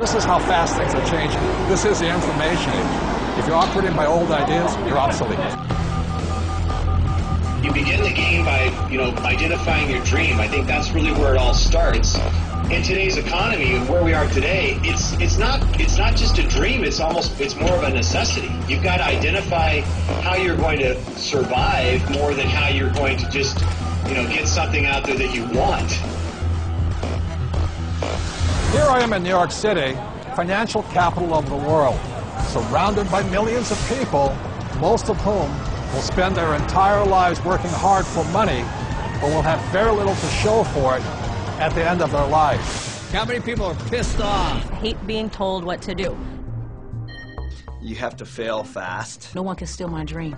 This is how fast things are changing. This is the information age. If you're operating by old ideas, you're obsolete. You begin the game by, identifying your dream. I think that's really where it all starts. In today's economy and where we are today, it's not just a dream, it's more of a necessity. You've got to identify how you're going to survive more than how you're going to just, get something out there that you want. Here I am in New York City, financial capital of the world, surrounded by millions of people, most of whom will spend their entire lives working hard for money, but will have very little to show for it at the end of their lives. How many people are pissed off? I hate being told what to do. You have to fail fast. No one can steal my dream.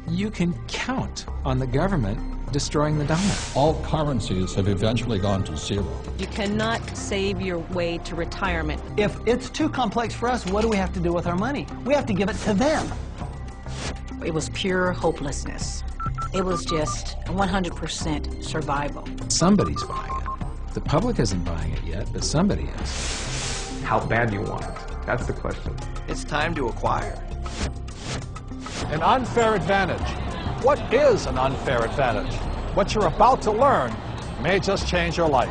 You can count on the government destroying the dollar. All currencies have eventually gone to zero. You cannot save your way to retirement. If it's too complex for us, what do we have to do with our money? We have to give it to them. It was pure hopelessness. It was just 100% survival. Somebody's buying it. The public isn't buying it yet, but somebody is. How bad do you want it? That's the question. It's time to acquire. An unfair advantage. What is an unfair advantage? What you're about to learn may just change your life.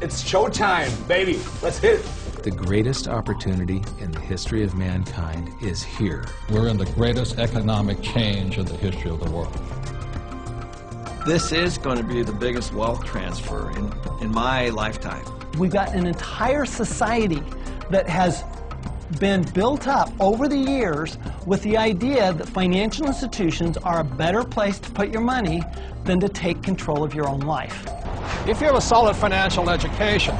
It's showtime, baby. Let's hit it. The greatest opportunity in the history of mankind is here. We're in the greatest economic change in the history of the world. This is going to be the biggest wealth transfer in my lifetime. We've got an entire society that has been built up over the years with the idea that financial institutions are a better place to put your money than to take control of your own life. If you have a solid financial education,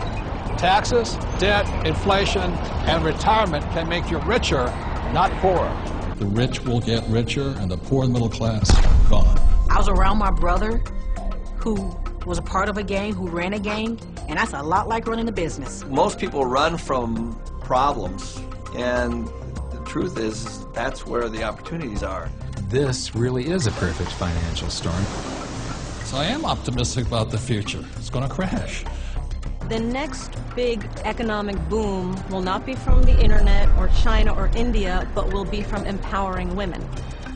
taxes, debt, inflation, and retirement can make you richer, not poorer. The rich will get richer, and the poor and middle class, gone. I was around my brother who was a part of a gang, who ran a gang, and that's a lot like running a business. Most people run from problems, and the truth is that's where the opportunities are. This really is a perfect financial storm. So I am optimistic about the future. It's going to crash. The next big economic boom will not be from the internet or China or India, but will be from empowering women.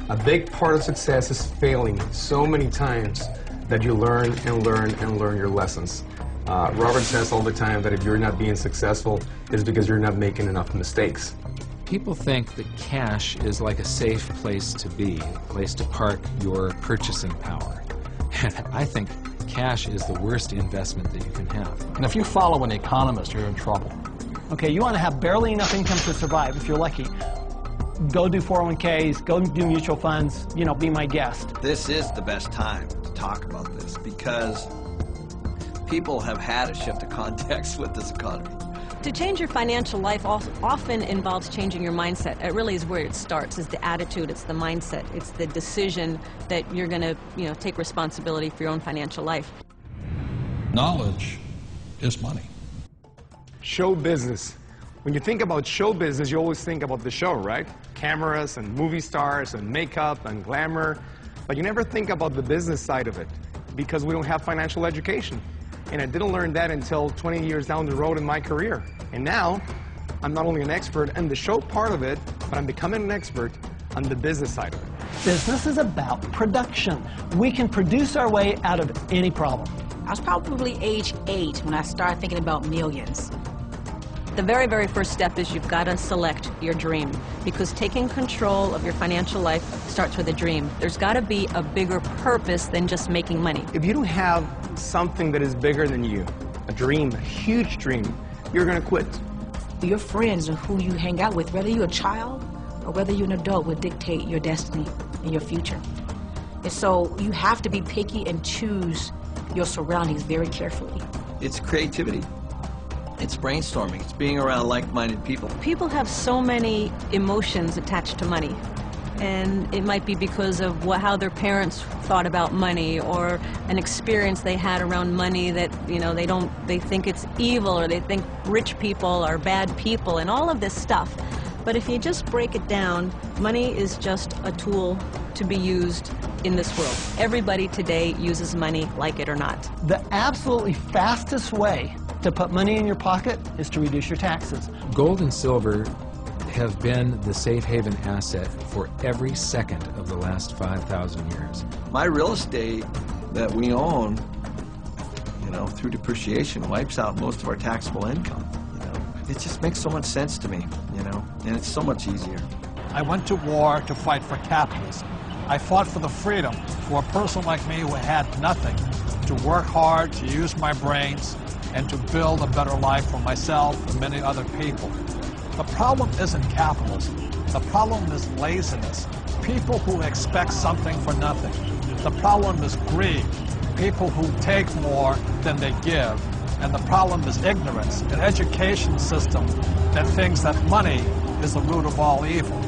A big part of success is failing so many times that you learn and learn and learn your lessons. Robert says all the time that if you're not being successful, it's because you're not making enough mistakes. People think that cash is like a safe place to be, a place to park your purchasing power. And I think cash is the worst investment that you can have. And if you follow an economist, you're in trouble. Okay, you want to have barely enough income to survive, if you're lucky. Go do 401ks, go do mutual funds, be my guest. This is the best time to talk about this because people have had a shift of context with this economy. To change your financial life often involves changing your mindset. It really is where it starts, is the attitude, it's the mindset, it's the decision that you're going to, take responsibility for your own financial life. Knowledge is money. Show business. When you think about show business, you always think about the show, right? Cameras and movie stars and makeup and glamour. But you never think about the business side of it because we don't have financial education. And I didn't learn that until 20 years down the road in my career. And now, I'm not only an expert in the show part of it, but I'm becoming an expert on the business side of it. Business is about production. We can produce our way out of any problem. I was probably age 8 when I started thinking about millions. The very, very first step is you've got to select your dream, because taking control of your financial life starts with a dream. There's got to be a bigger purpose than just making money. If you don't have something that is bigger than you, a dream, a huge dream, you're going to quit. Your friends and who you hang out with, whether you're a child or whether you're an adult, will dictate your destiny and your future. And so you have to be picky and choose your surroundings very carefully. It's creativity. It's brainstorming. It's being around like-minded people. People have so many emotions attached to money. And it might be because of how their parents thought about money, or an experience they had around money that, they think it's evil, or they think rich people are bad people, and all of this stuff. But if you just break it down, money is just a tool to be used in this world. Everybody today uses money, like it or not. The absolutely fastest way to put money in your pocket is to reduce your taxes. Gold and silver have been the safe haven asset for every second of the last 5,000 years. My real estate that we own, through depreciation, wipes out most of our taxable income. It just makes so much sense to me, and it's so much easier. I went to war to fight for capitalism. I fought for the freedom for a person like me who had nothing, to work hard, to use my brains, and to build a better life for myself and many other people. The problem isn't capitalism. The problem is laziness. People who expect something for nothing. The problem is greed. People who take more than they give. And the problem is ignorance, an education system that thinks that money is the root of all evil.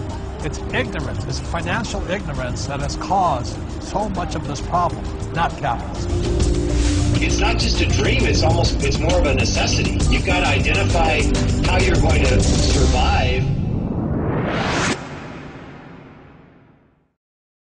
It's ignorance, it's financial ignorance that has caused so much of this problem, not capitalism. It's not just a dream, it's more of a necessity. You've got to identify how you're going to survive.